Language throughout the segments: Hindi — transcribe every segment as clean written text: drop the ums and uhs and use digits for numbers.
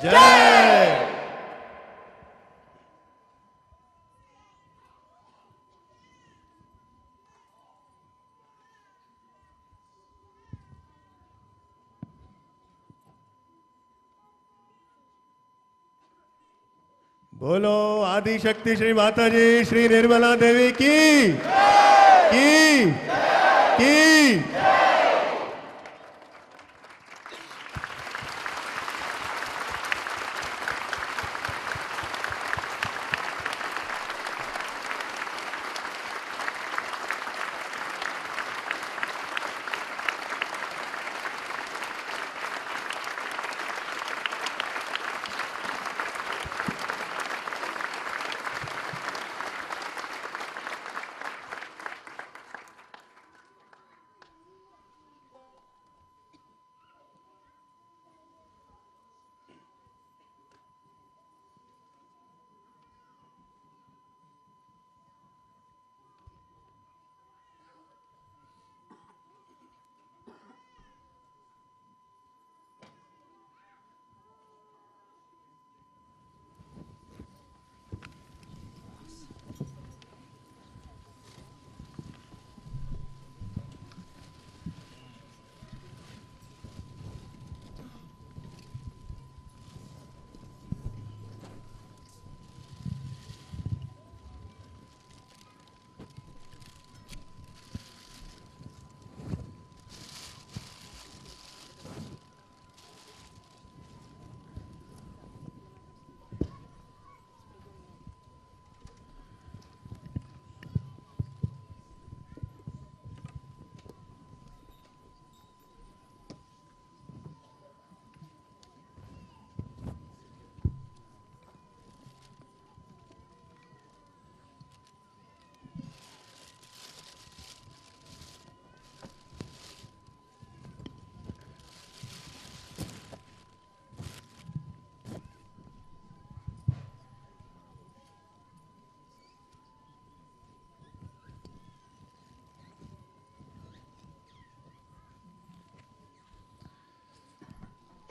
जय। बोलो आदिशक्ति श्री माताजी श्री निर्मला देवी की की।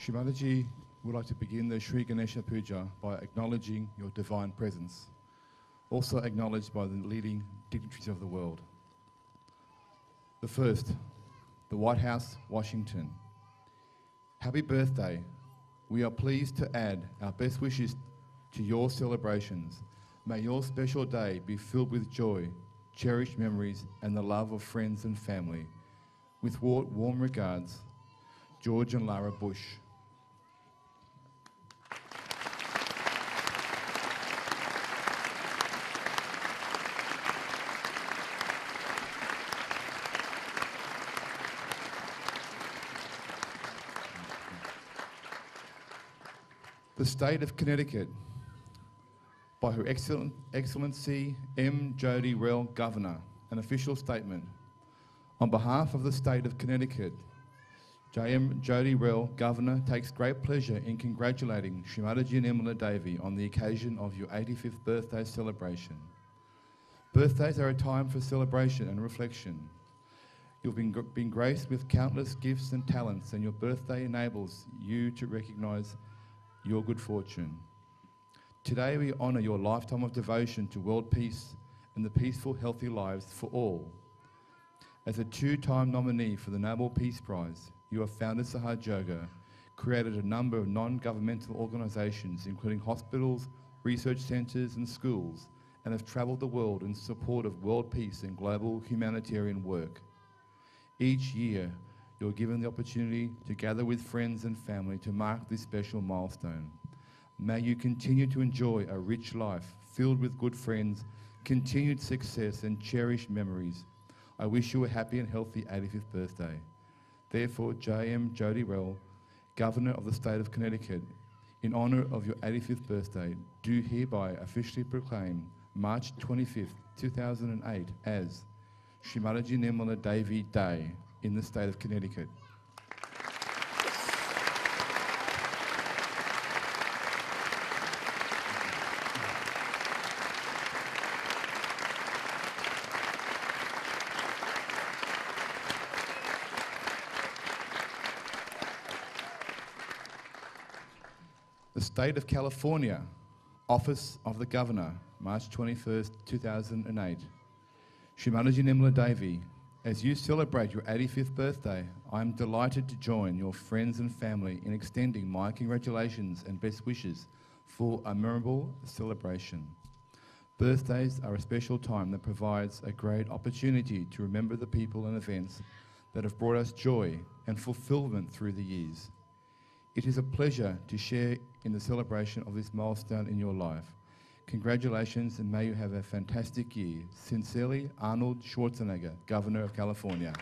Shri Mataji would like to begin the Shri Ganesha Puja by acknowledging your divine presence, also acknowledged by the leading dignitaries of the world. The first, the White House, Washington. Happy birthday. We are pleased to add our best wishes to your celebrations. May your special day be filled with joy, cherished memories, and the love of friends and family. With warm regards, George and Lara Bush. The State of Connecticut, by Her Excellency M. Jody Rell, Governor, an official statement. On behalf of the State of Connecticut, J.M. Jody Rell, Governor, takes great pleasure in congratulating Srimati Nirmala Devi on the occasion of your 85th birthday celebration. Birthdays are a time for celebration and reflection. You've been graced with countless gifts and talents, and your birthday enables you to recognise your good fortune. Today we honour your lifetime of devotion to world peace and the peaceful, healthy lives for all. As a two-time nominee for the Nobel Peace Prize, you have founded Sahaja Yoga, created a number of non-governmental organisations, including hospitals, research centres and schools, and have travelled the world in support of world peace and global humanitarian work. Each year, you're given the opportunity to gather with friends and family to mark this special milestone. May you continue to enjoy a rich life filled with good friends, continued success and cherished memories. I wish you a happy and healthy 85th birthday. Therefore, J.M. Jody Rell, Governor of the State of Connecticut, in honour of your 85th birthday, do hereby officially proclaim March 25th, 2008 as Srimati Nirmala Devi Day in the state of Connecticut. The State of California, Office of the Governor, March 21st, 2008. Shrimataji Nirmala Devi, as you celebrate your 85th birthday, I am delighted to join your friends and family in extending my congratulations and best wishes for a memorable celebration. Birthdays are a special time that provides a great opportunity to remember the people and events that have brought us joy and fulfillment through the years. It is a pleasure to share in the celebration of this milestone in your life. Congratulations and may you have a fantastic year. Sincerely, Arnold Schwarzenegger, Governor of California.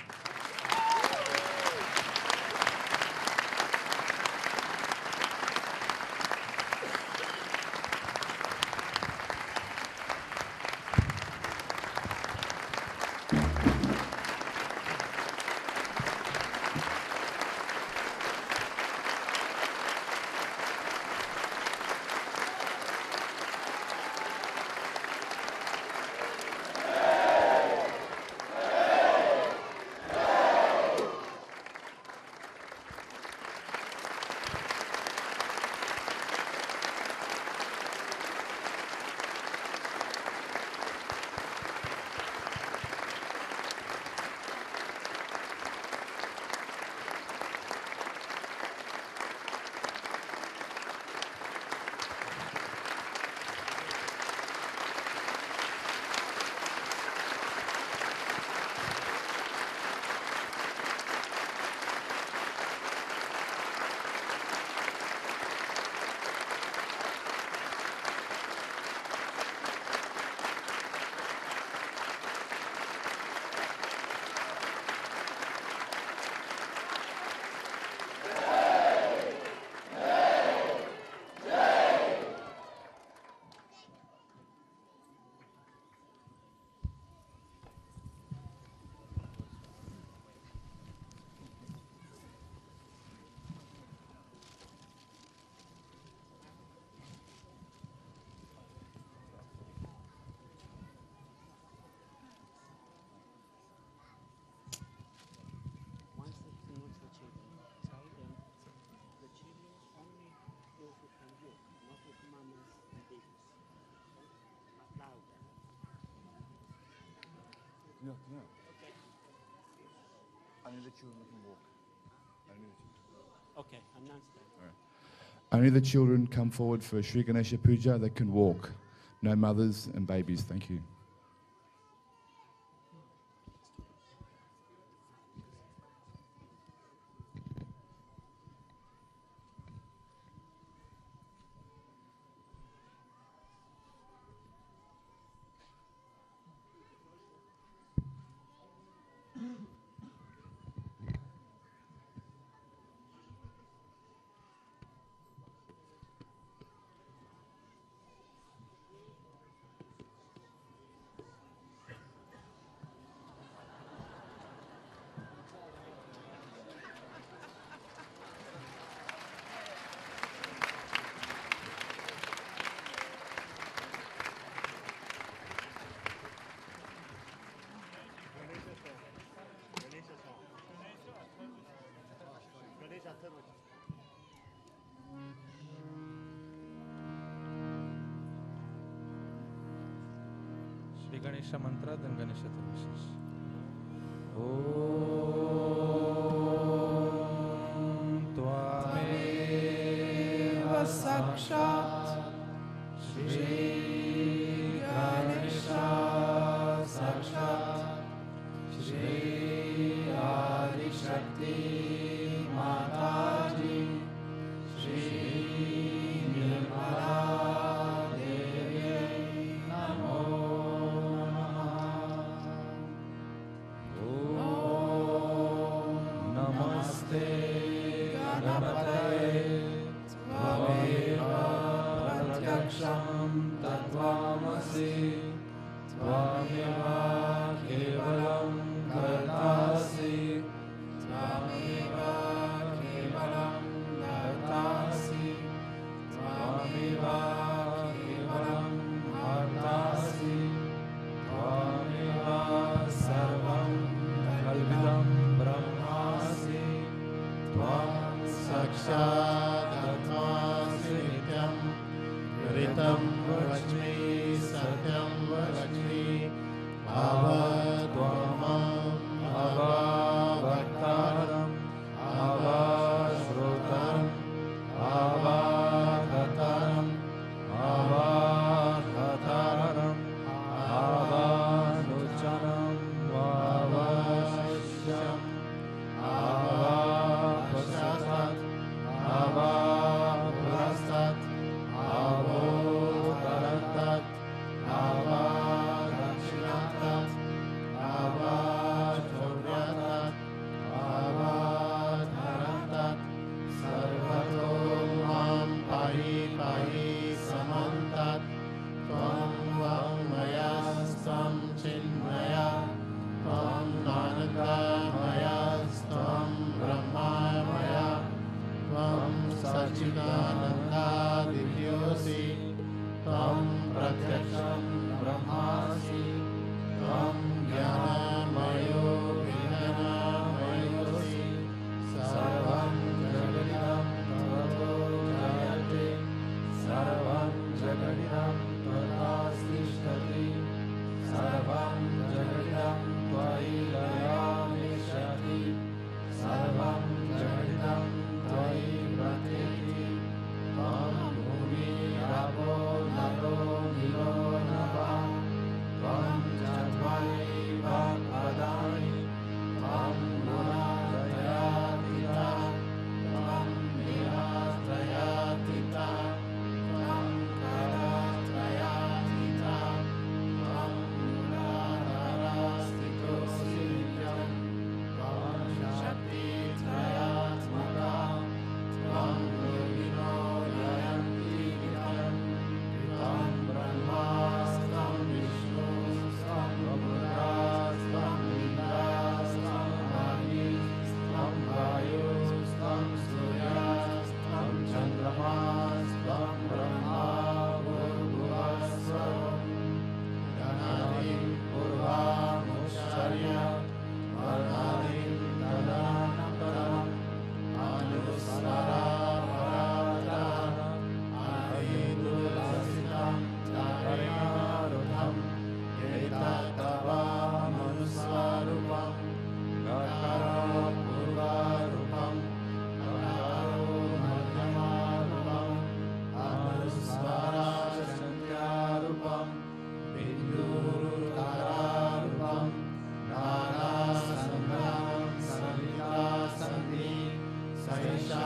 No. Only the children can walk. Only the children. Okay, announce that. Only the children come forward for Sri Ganesha Puja that can walk. No mothers and babies. Thank you. Shri Ganesha mantra, then Ganesha services. Om Tvameva Sakshat Shri Ganesha Sakshat Shri Adi Shakti Mataji Shri Nirmala Devi Namo Namaste Ganapataye Tvameva Pratyaksham Tattva सत्यं वच्मि सत्यं वच्मि अवत्वमम् अवभक्तारम् अवश्रुतम् अवगतरम् अवगतरम् अवनुचनम् अवश्यम् अवपश्यत् अवपुरस्तत् अवोत्तरतत् अवदक्षिणतत् अवचौर्यतत् अवधरतत् सर्वतो मां पाहि पाहि समन्तत् त्वं वाङ्मयस्त्वं चिन्मया त्वं आनन्दमयस्त्वं ब्रह्ममया त्वं सच्चिदानन्दादिव्योऽसि त्वं प्रत्यक्षं ब्रह्मासि त्वं ज्ञानमयो विज्ञानमयोऽसि सर्वं जगदिदं त्वतो जायते सर्वं जगदिदं त्वत्तिष्ठति सर्वं जगदिदं त्वयि लयामिष्यति सर्वं जगदिदं त्वयि प्रत्येति त्वं भूमिरापो नरो नीलो नभः त्वं चत्वारि वाक्पदानि त्वं गुणात्रयातीता त्वं लीलात्रयातीता त्वं कालत्रयातीता त्वं मूलाधारस्थितोऽसि नित्यं त्वं शक्तित्रयात्मका त्वं योगिनो ययन्ति नित्यं त्वं ब्रह्मास्तं विष्णुस्तं रुद्रास्तं इन्द्रास्तं अग्निस्तं वायुस्तं सूर्यास्तं चन्द्रमास्तं ब्रह्मा भूर्भुवस्सुरं गणाधिं पूर्वामुच्चार्य वर्णाधिं तदनन्तरम् अनुस्वरापराधः आदिदुलसितं तारयारुधम् एतत्तवामनुस्वरूपं गकारो पूर्वरूपम् अकारो मध्यमरूपम् अनुस्वरासन्ध्यारूपम् बिन्दुरुतारारूपम् नानासन्धां सवितासन्धि सहिषा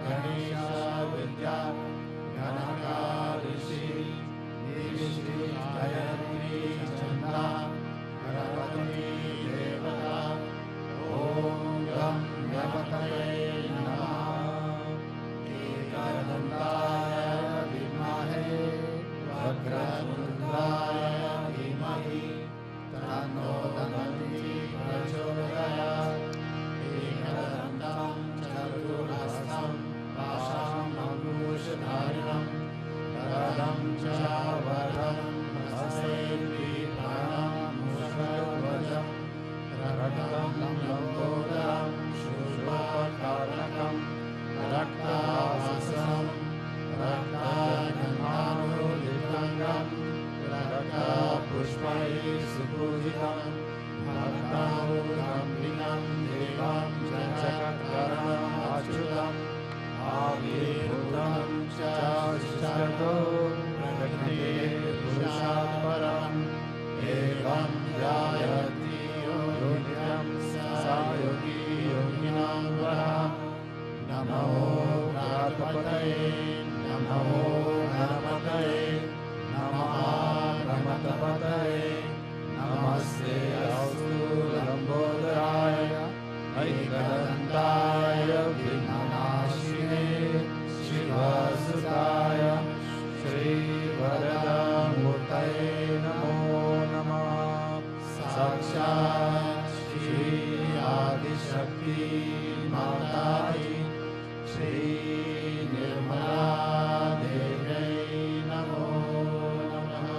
गणेश विद्या गणका ऋषि निष्ठि गायत्री चन्द्रा गणपति देवता ॐ गं गणपतये नमः एकदन्ताय विद्महे वक्रतुण्डाय धीमहि तन्नो दन्ती प्रचोदयात् एकदन्तं चतुर्हस्तं पाशाङ्कुशधारिणं गदं च वरदं हस्ते दीप्तानं मुषध्वजं रक्तं लम्बोदरं शूर्पकर्णकं रक्तावसनं रक्तगन्धानुलिप्तङ्गं रक्तपुष्पैः सुपूजितं भक्तानुकम्पितं देवं जगत्करणम् अच्युतम् आविर्भूतं च शिष्यतो प्रकृते पुरुषात् परम् एवं ध्यायति यो नित्यं सा योगी योगिनां वरः नमो गणपतये नमो गणपतये नमः गणपतये नमस्ते अस्तु लम्बोदराय ऐकदन्ताय विघ्ननाशिने शिवसुताय श्रीवरदमूर्तये नमो नमः साक्षात् श्री आदिशक्ति माताजी श्री निर्मला देव्यै नमो नमः।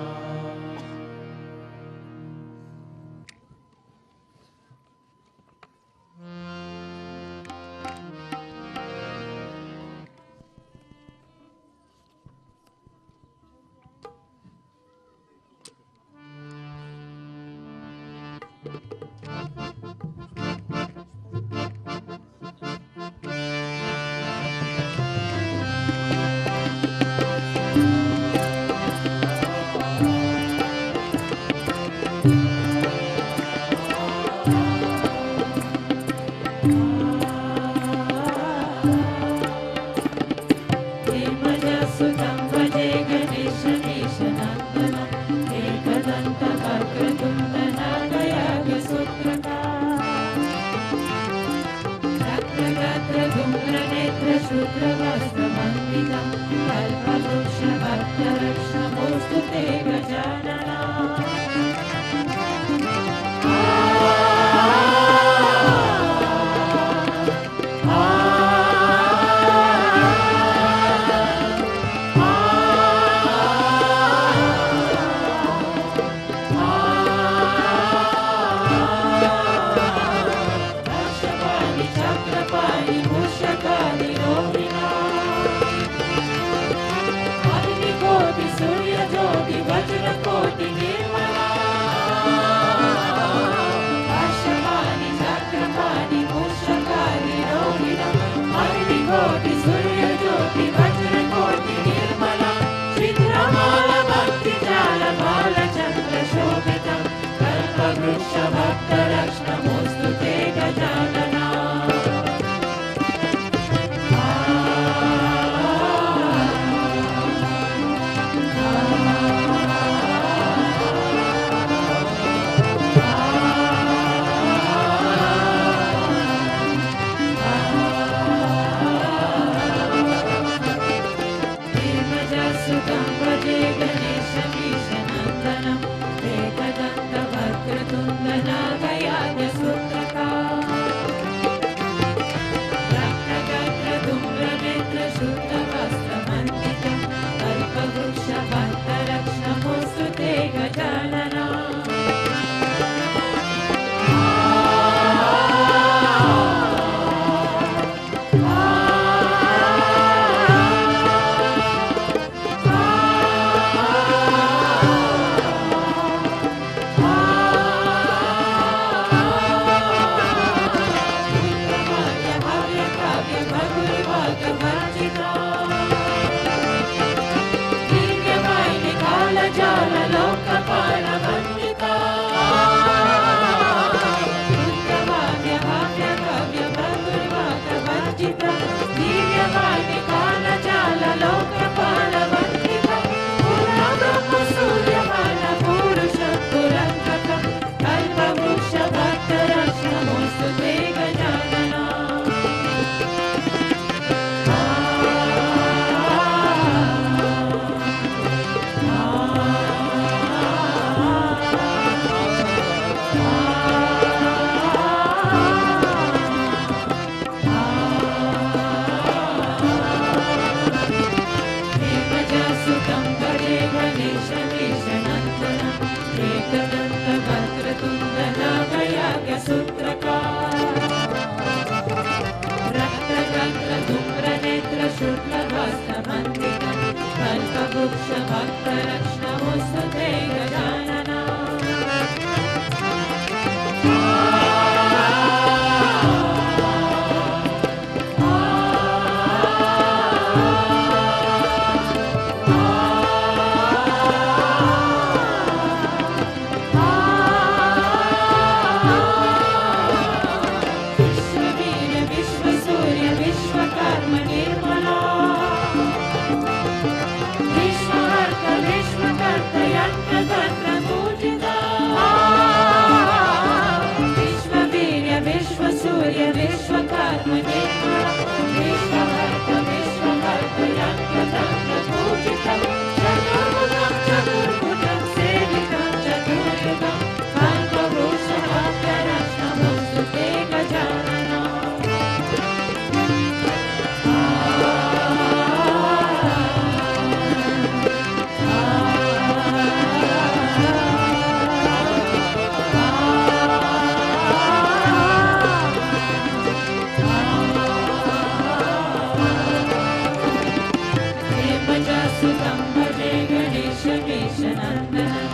पञ्चभुजसुतं भजे गणेशकेशनन्दनं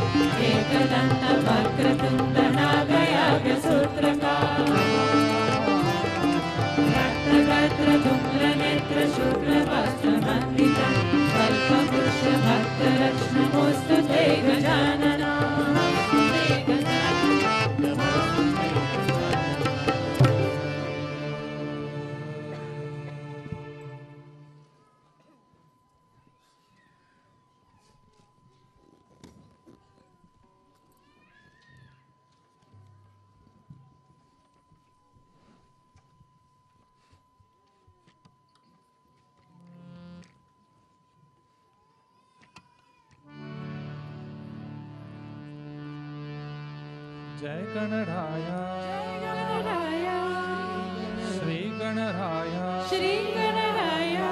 एकदन्तं वक्रतुण्डनागयाग्रसूत्रकार रक्तगत्रधूम्रनेत्रशुक्लवस्त्रमण्डितं कल्पवृक्षभक्तरक्ष्णमोऽस्तु ते गजानना जय गणराया श्री गणराया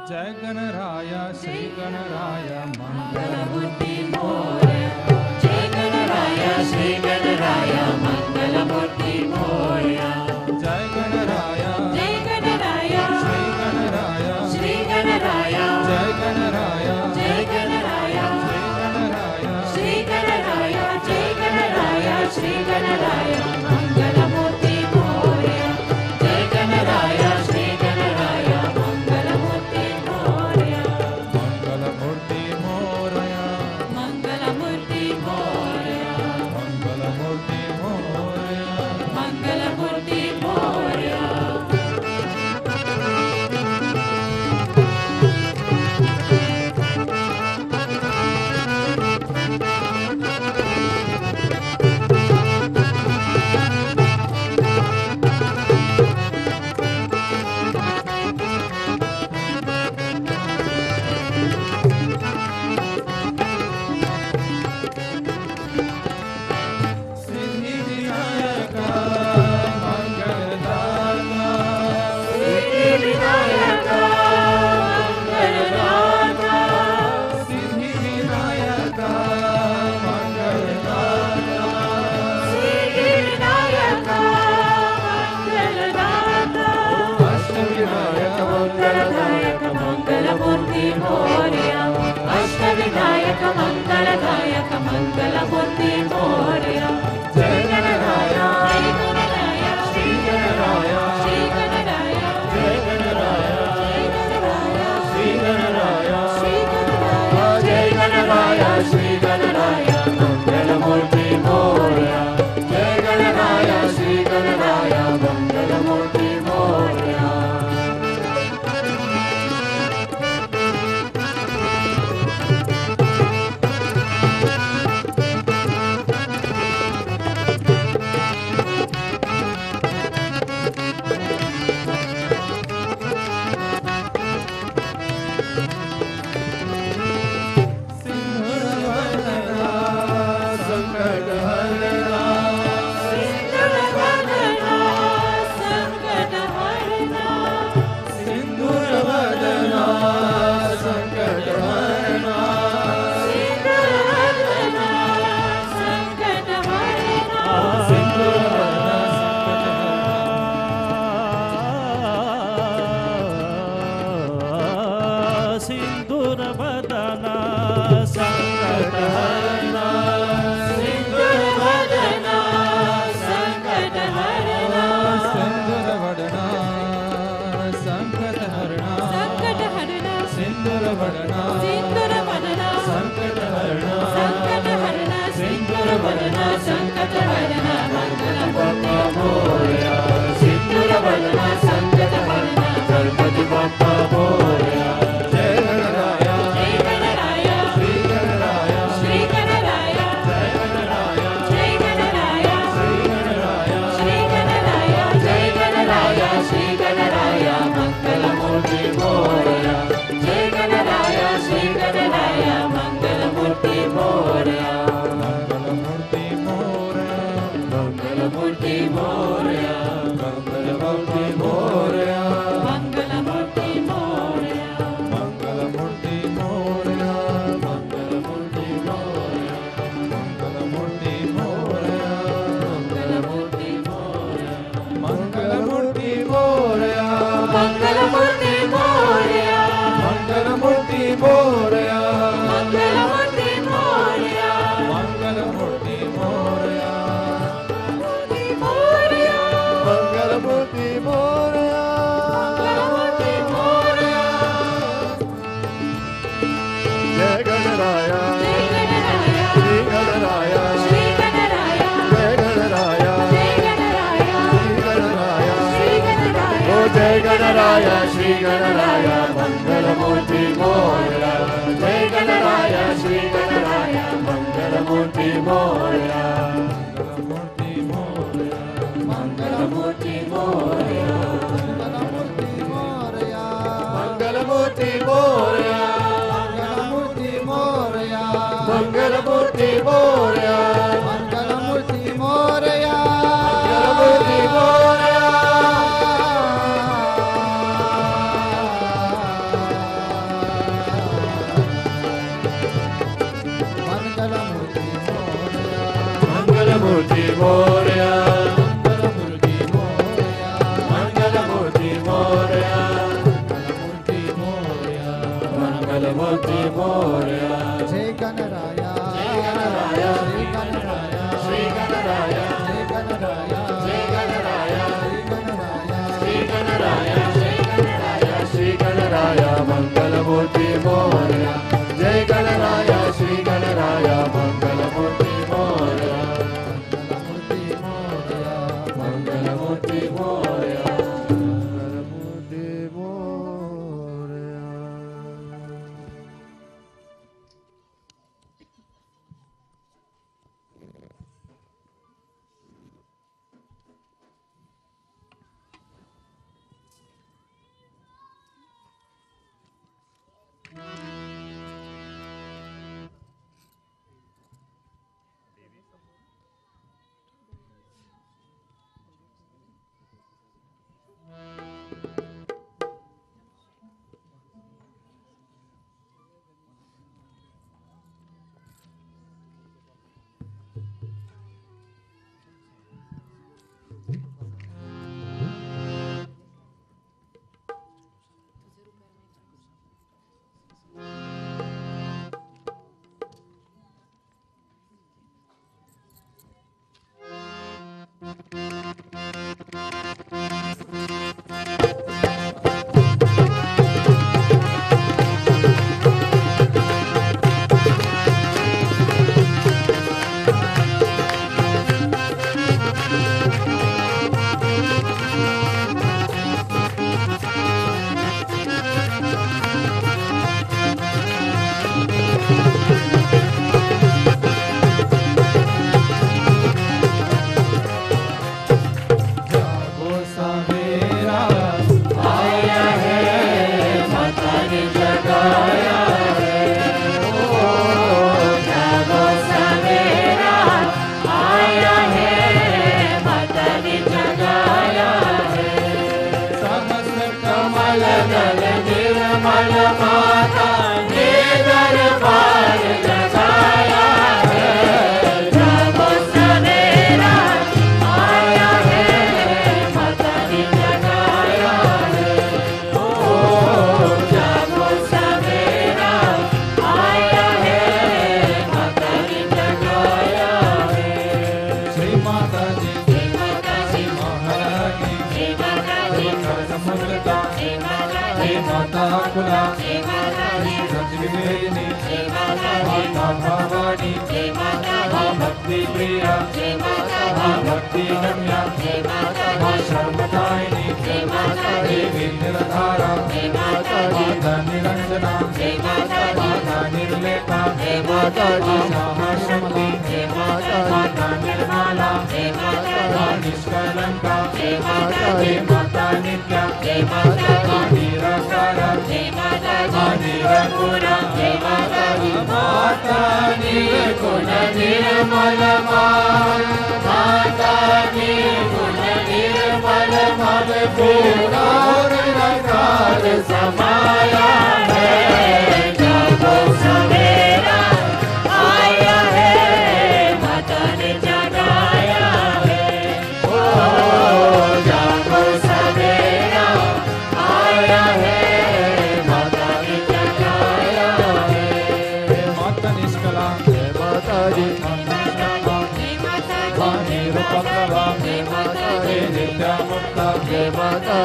जय गणराया श्री गणराया मंगलमूर्ति मोरया जय गणराया श्री गणराया मंगलमूर्ति मोरया जय गणराया जय गणराया श्री गणराया श्री गणराया जय गणराया जय गणराया श्री गणराया श्री गणराया जय गणराया श्री गणराया मंगलमूर्ति मोरया जय गणराया श्री गणराया मंगलमूर्ति मोरया मंगलमूर्ति मोरया मंगलमूर्ति मोरया मंगलमूर्ति मोरया मंगलमूर्ति मोरया अष्टविनायक मंगलदायक मंगलमूर्ति मोरया जय गणराया जय गणराया श्री गणराया श्री गणराया जय गणराया श्री गणराया श्री गणराया जय गणराया श्री गणराया मंगलमूर्ति मोरया जय गणराया श्री गणराया मंगलमूर्ति मोरया श्री गणराया मंगलमूर्ति मोरया जय गणराया मंगलमूर्ति मोरया मंगलमूर्ति मोरया मंगलमूर्ति मोरया मोरया मंगलमूर्ति मोरया मंगलमूर्ति मोरया जय गणराया जय गणराया श्री गणराया श्री गणराया जय गणराया जय गणराया श्री गणराया श्री गणराया ओ जय गणराया श्री गणराया मंगलमूर्ति मोरया जय गणराया श्री गणराया मंगलमूर्ति मोरया मंगलमूर्ति मोरया मंगलमूर्ति मोरया मंगलमूर्ति मोरया मंगलमूर्ति मोरया मंगलमूर्ति मंगलमूर्ति मोरया मोरया मंगलमूर्ति मोरया मंगलमूर्ति मोरया मंगलमूर्ति मोरया मंगलमूर्ति मोरया मंगलमूर्ति मोरया मंगलमूर्ति मोरया जय गणराया जय गणराया श्री गणराया श्री गणराया जय गणराया जय गणराया श्री गणराया श्री गणराया श्री गणराया मंगलमूर्ति मोरया जय गणराया श्री गणराया मंगलमूर्ति मोरया मंगलमूर्ति मोरया मंगलमूर्ति मोरया आया है माता ने जगाया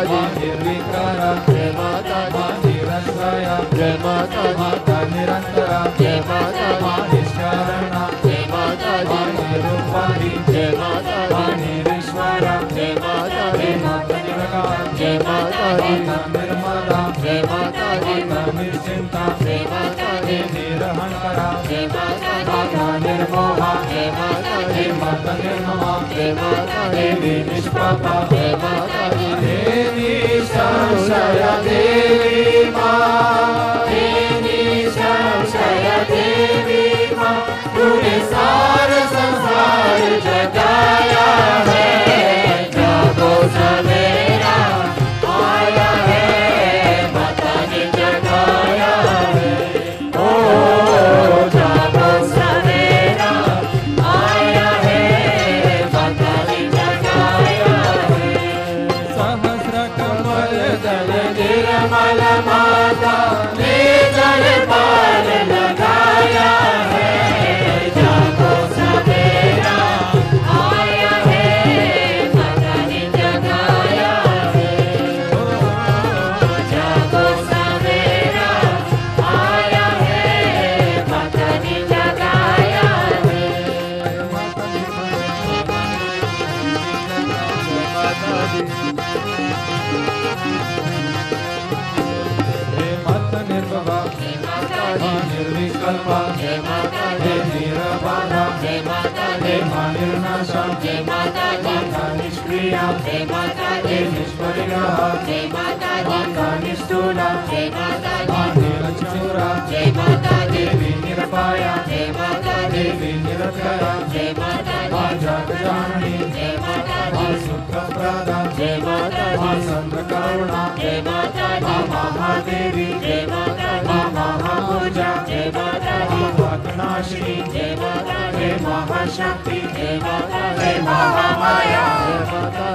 दी माँ निर्विकारा जय माता दी माँ निरंजया जय माता दी माता निरंतरा जय माता दी माँ निष्कारणा जय माता माँ दी निरूपाधि जय माता माँ दी निरीश्वरा जय माता दी माता निरकार जय माता दी माता निर्मला जय माता दी माता निश्चिंता जय माता दी निरहंकरा जय माता दी माता निर्मोहा जय माता दी माता निर्ममा जय माता दी देवी निष्पापा जय माता दी देवी संशया देवी माँ देवी संशय देवी माँ तूने सारा संसार जगाया है जागो सवेरा आया है माता ने जगाया है ओ जागो सवेरा आया है माता ने जगाया है सहस्र कमल दल निर्मल माता ने दरबार लगाया है जागो सवेरा आया है माता ने जगाया है जागो सवेरा आया है माता ने जगाया हे माता निर्भवा माँ निर्विकल्पा जय माता हे निरबाधा जय माता हे माँ निर्नाशा जय माता माता निष्क्रिया जय माता हे निष्परिग्रह जय माता माता निष्ठूला जय माता माँ निरचूरा जय माता देवी निरपाया जय माता देवी निरत्यया जय माता माँ जग जाननी जय माता माँ सुखप्रदा जय माता माँ संत करुणा जय माता माँ महादेवी जय माता माँ महापूजा जय माता माँ पापनाशिनी जय माता हे महाशक्ति जय माता हे महामाया जय माता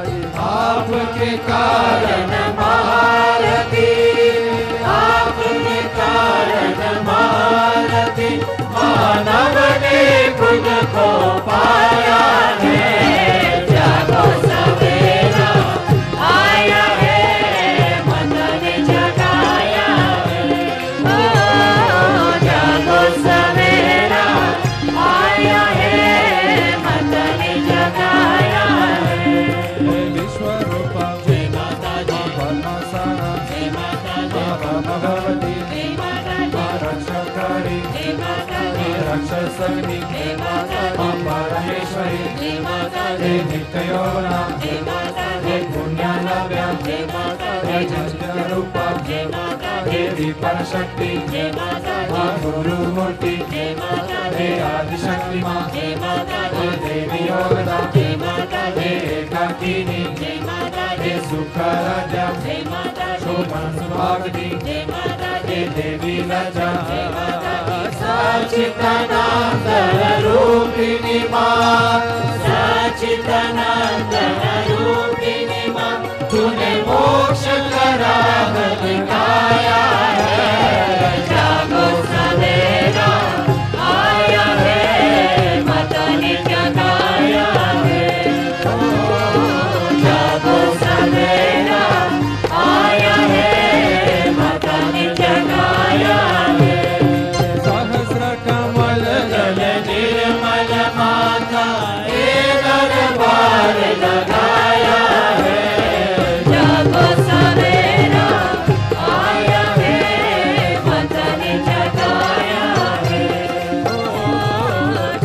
आपके कारण महारती आपके कारण महारती मानव ने खुद को पाया है जागो सवेरा आया है माता ने जगाया है ओ जागो सवेरा आया है माता ने जगाया है विश्वरूपा जय माता दी परमसारा जय माता दी भगवती जय माता दी रक्षकारी जय माता दी रक्षसनी जय माता माँ दी परमेश्वरी जय माता हे दी नित्य यौवना जय माता हे दी पुण्यालव्या जय माता हे दी चंद्र रूपा जय माता दी देवी परशक्ति जय माता माँ दी गुरुमूर्ति जय माता हे दी आदिशक्ति माँ जय माता हे दी देवी योगदा जय माता हे दी एकाकिनी जय माता हे दी सुखराजा जय माता दी शोभन सुभागति जय माता हे दी देवी लजा जय माता दी सचिदानंद रूपिणी माँ सच्चिदानंद रूपिणी माँ तूने मोक्ष का राह दिखाया है जागो सवेरा आया है माता ने जगाया है ओ जागो सवेरा आया है माता ने जगाया है सहस्र कमल दल निर्मल माता हे दरबार लगाया है जागो सवेरा आया है माता ने जगाया है ओ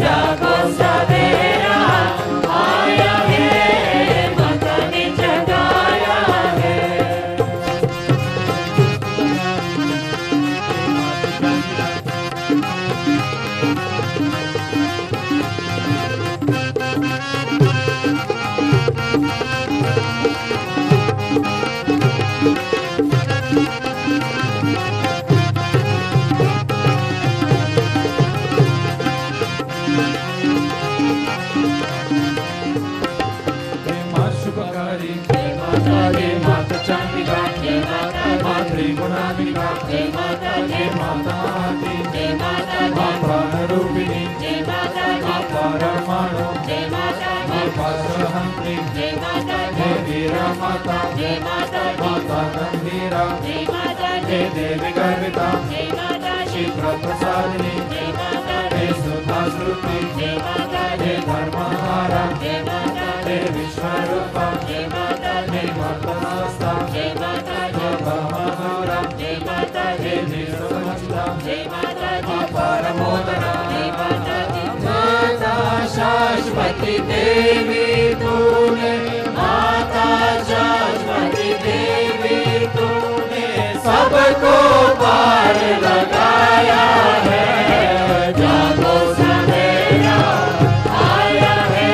जागो सवेरा आया है माता ने जगाया है हे माँ शुभकारी जय माता दी हे माता चंडिका जय माता दी माँ त्रिगुणात्मिका जय माता दी हे माता आरती जय माता माँ दी प्राण रूपिणी जय माता माँ दी परमाणु जय माता माँ दी पार्श्वहंत्री जय माता हे दी वीरा माता जय माता जया जय माता हे दी देवी गर्भिता जय माता दी क्षिप्र प्रसादिनी जय माता हे दी सुधा श्रुति जय माता हे दी धर्महारा जय माता हे दी विश्वरूपा जय माता हे दी मतनस्ता जय माता दी मधुरा जय माता हे दी निसमस्ता जय माता दी परमोदरा जय माता दी माता शाश्वती देवी तूने माता शाश्वती देवी तूने सबको पार लगाया है जागो सवेरा आया है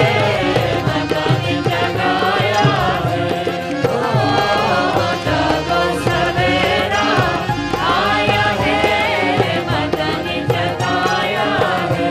माता ने जगाया है ओ जागो सवेरा आया है माता ने जगाया है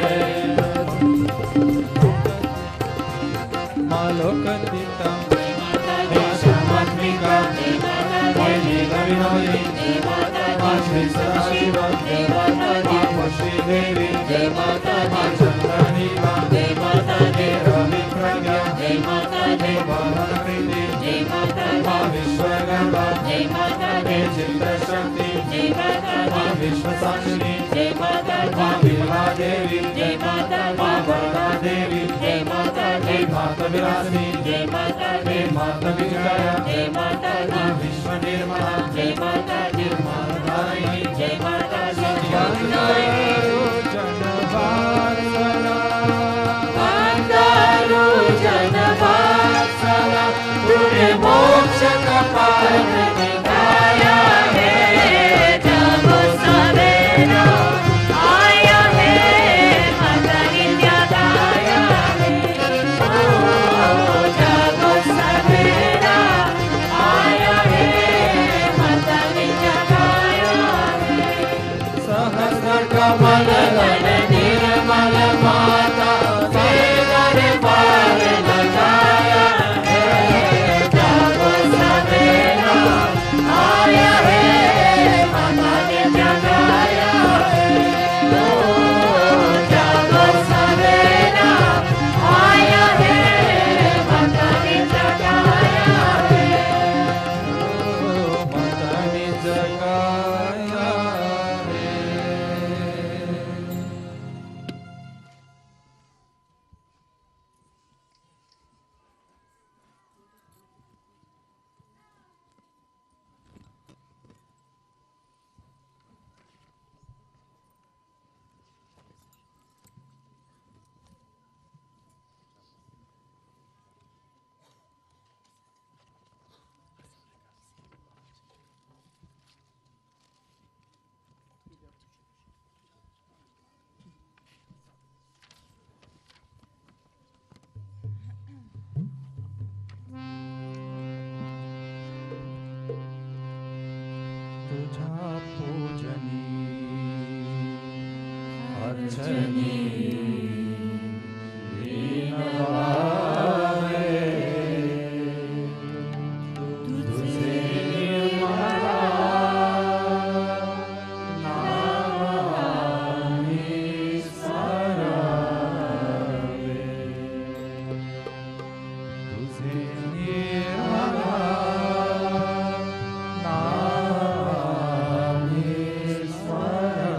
मालोकतीता जय माता दी देशमात्मिका जय माता दी वैदिक विनोदी जय माता माँ दी श्री सदाशिव जय माता दी माँ श्री देवी जय माता माँ दी चंद्रानिका जय माता दी रवि प्रज्ञा जय माता दी वाहन प्रीति जय माता माँ दी विश्वगर्भा जय माता हे दी चित्र शक्ति जय माता माँ दी विश्वसाक्षिणी जय माता माँ दी विमला देवी जय माता माँ दी वरदा देवी जय माता हे दी माता विलासिनी जय माता हे दी माता विजया जय माता माँ दी विश्व निर्मला जय माता दी निर्मलधारिणी जय माता दी अंधारू जनवात्सला तूने मोक्ष का पार दिखाया है जागो सवेरा आया है माता ने जगाया है ओ जागो सवेरा आया है माता ने जगाया है सहस्र कमल दल निर्मल माता से दरबार लगाया है जागो सवेरा आया है माता ने जगाया है ओ जागो सवेरा आया है माता ने जगाया है माता ने जगाया है तुझा पूजनी अर्चनी लीनवाए तुझसे निर्मला नामी सरावे तुझे निर्मला नामी सरावे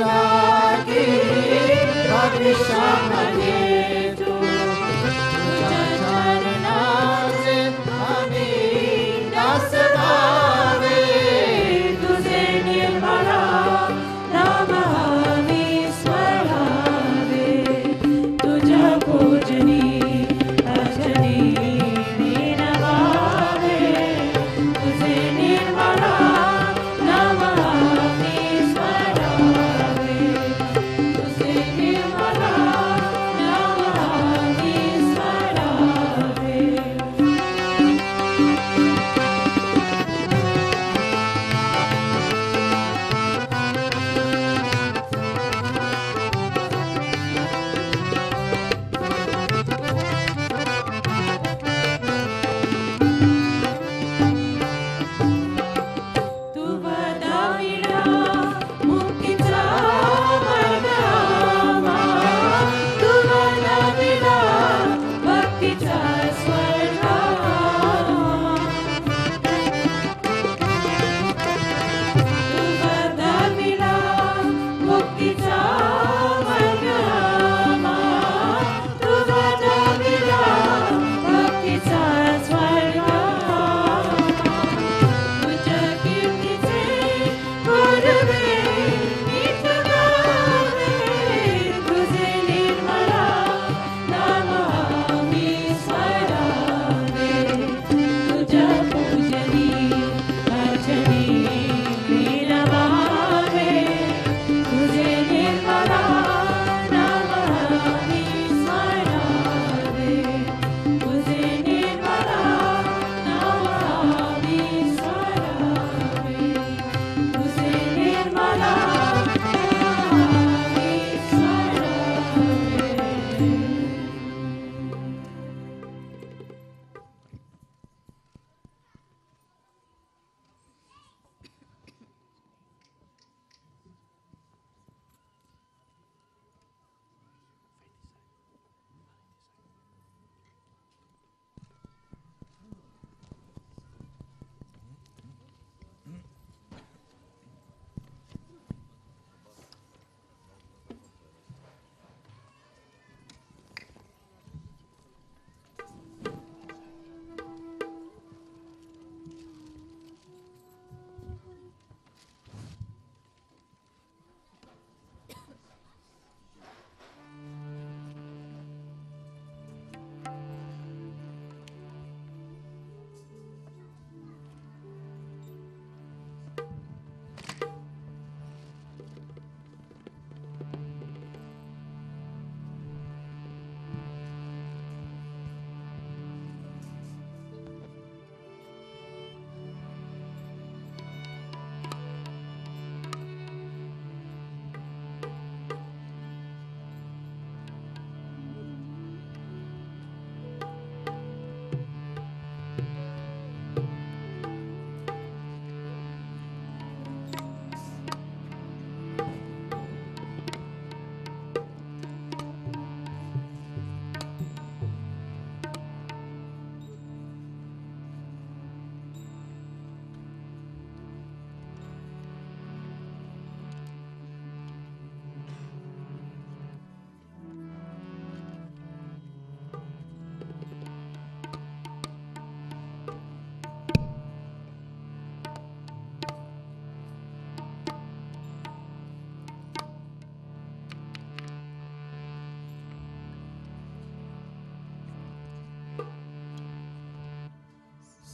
अनुरागी अभिषामने तू तुझ्या चरणाचे आम्ही दास भावे तुझे निर्मळा नाम आम्ही स्मरावे तुझ्या पूजनी अर्चनी नवावे तुझे निर्मळा नाम आम्ही स्मरावे तुझे निर्मळा नाम आम्ही स्मरावे तू वदाविला मुक्तीचा मार्ग आम्हा तू वदाविला भक्तीचा स्वर्ग तू वदाविला मुक्तीचा मार्ग आम्हा तू वदाविला भक्तीचा स्वर्ग तुझ्या कीर्तीचे गुरवे नीत गावे तुझे निर्मळा नाम आम्ही स्मरावे तुझ्या पूजनी अर्चनी नवावे तुझे निर्मळा नाम आम्ही स्मरावे तुझे निर्मळा नाम आम्ही स्मरावे तुझे निर्मळा नाम आम्ही स्मरावे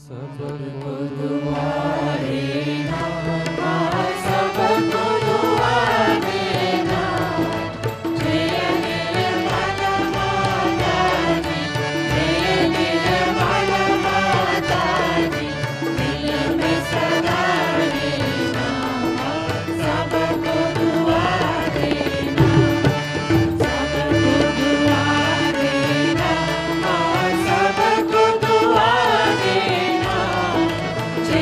सबको दुआ देना सबको दुआ देना जय निर्मल माता दी जय निर्मल माता दी दिल में सदा रहना सबको दुआ देना सबको दुआ देना सबको दुआ देना जय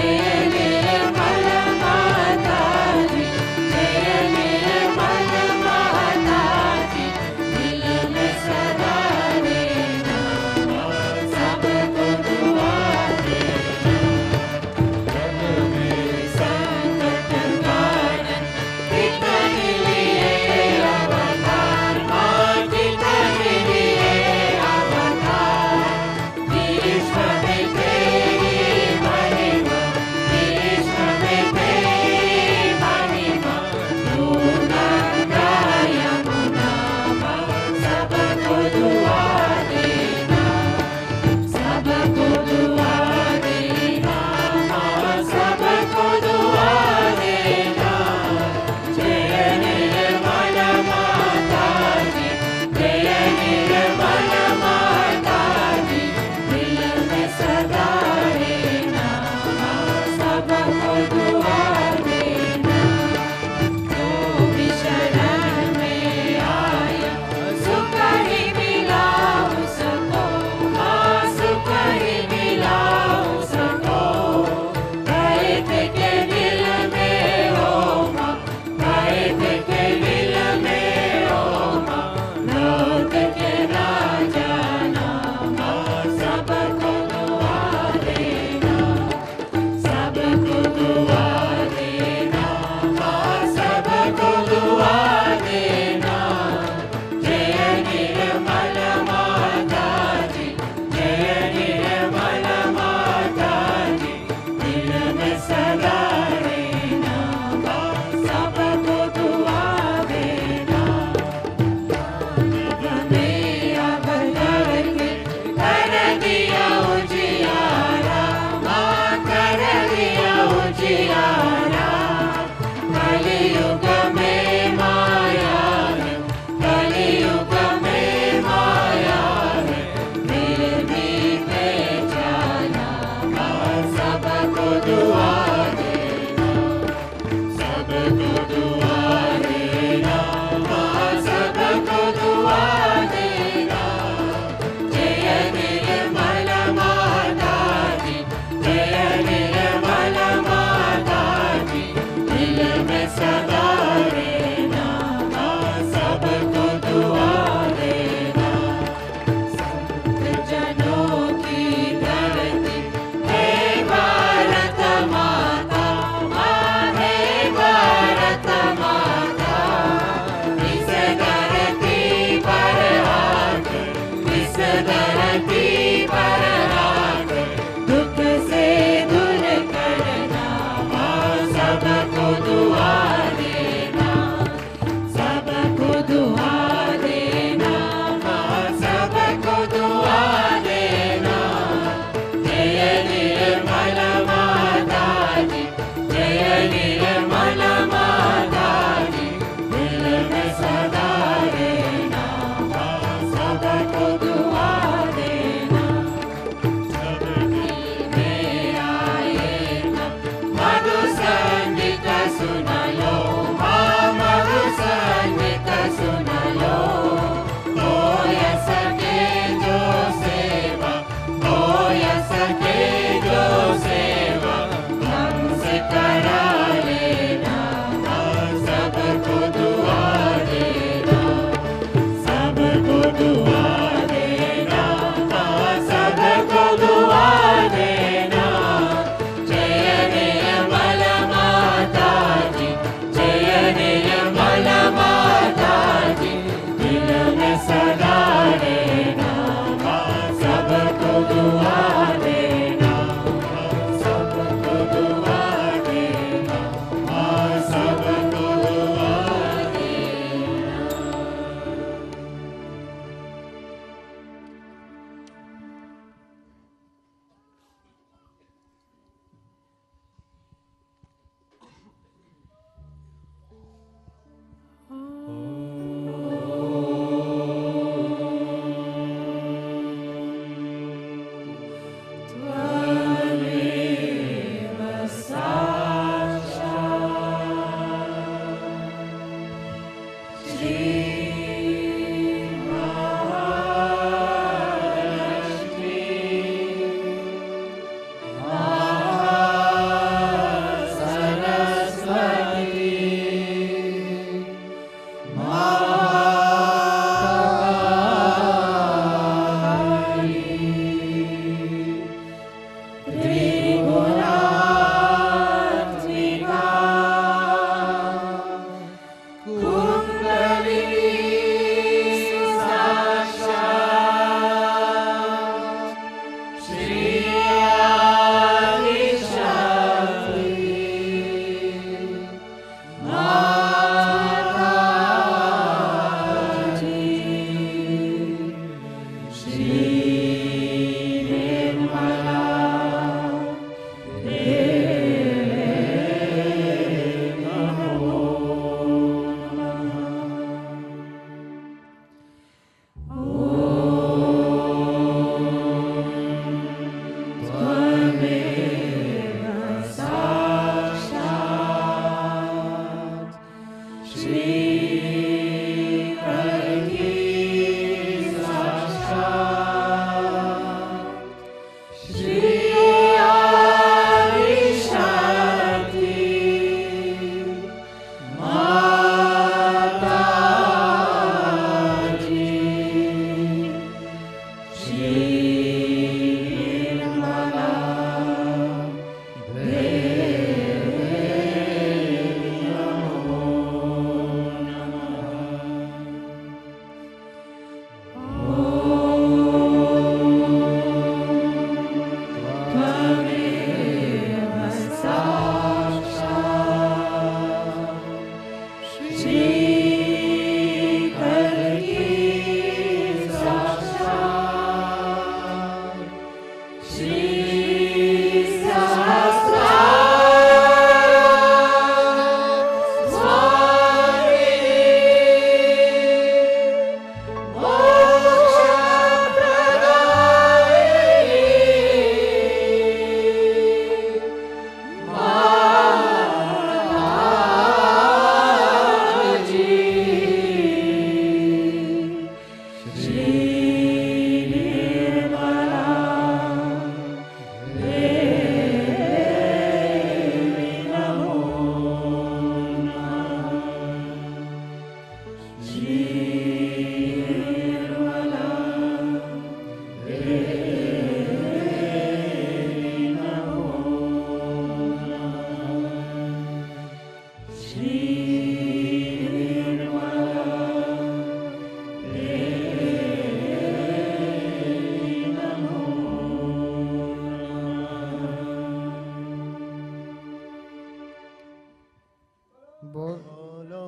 बोलो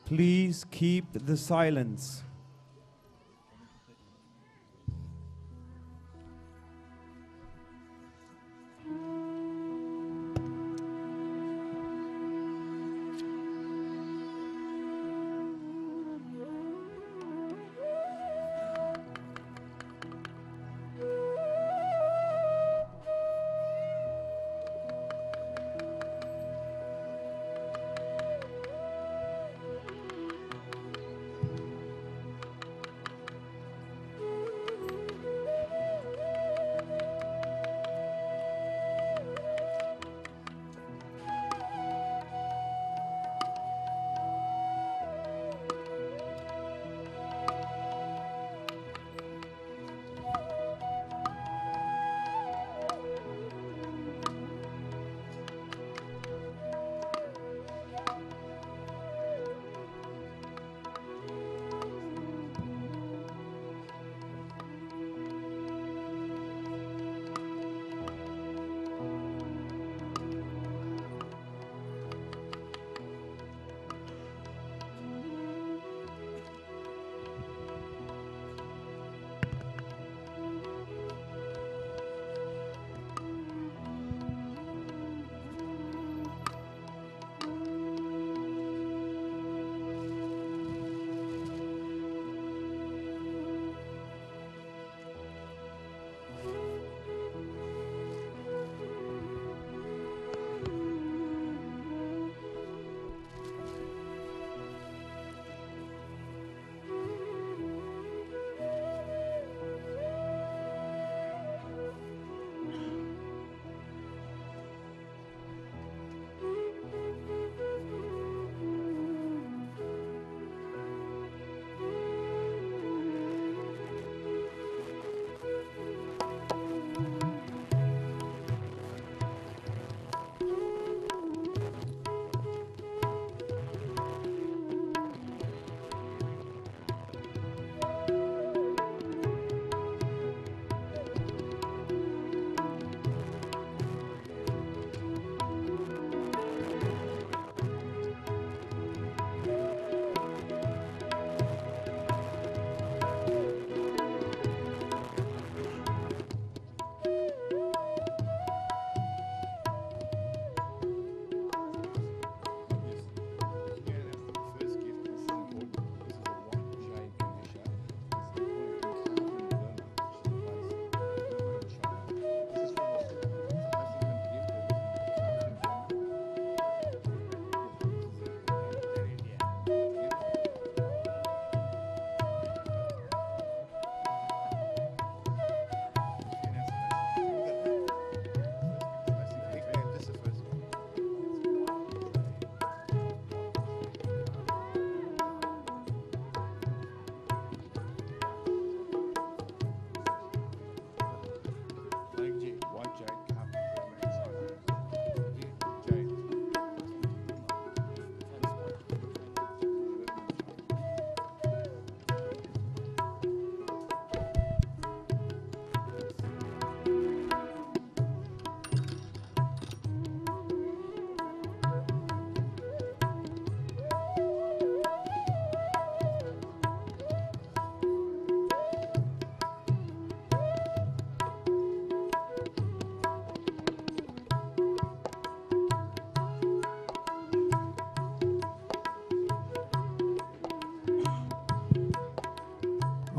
Please keep the silence.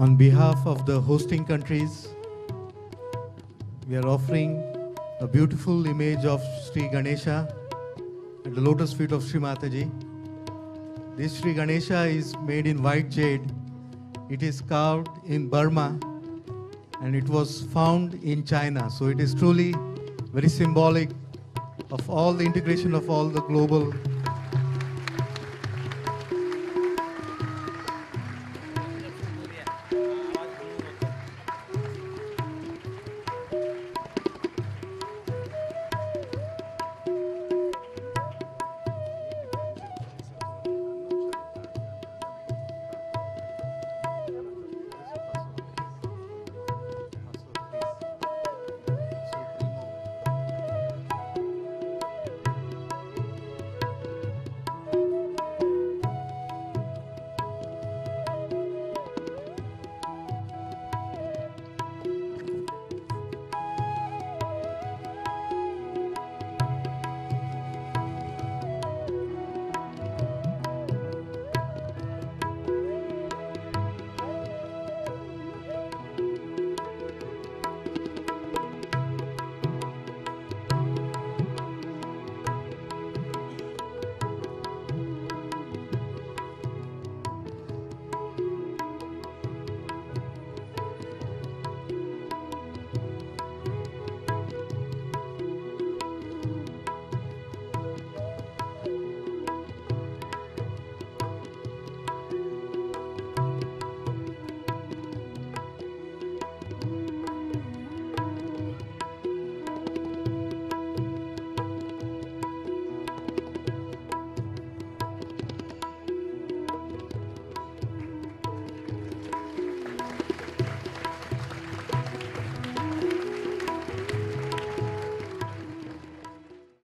On behalf of the hosting countries, we are offering a beautiful image of Sri Ganesha at the lotus feet of Sri Mataji. This Sri Ganesha is made in white jade. It is carved in Burma and it was found in China. So it is truly very symbolic of all the integration of all the global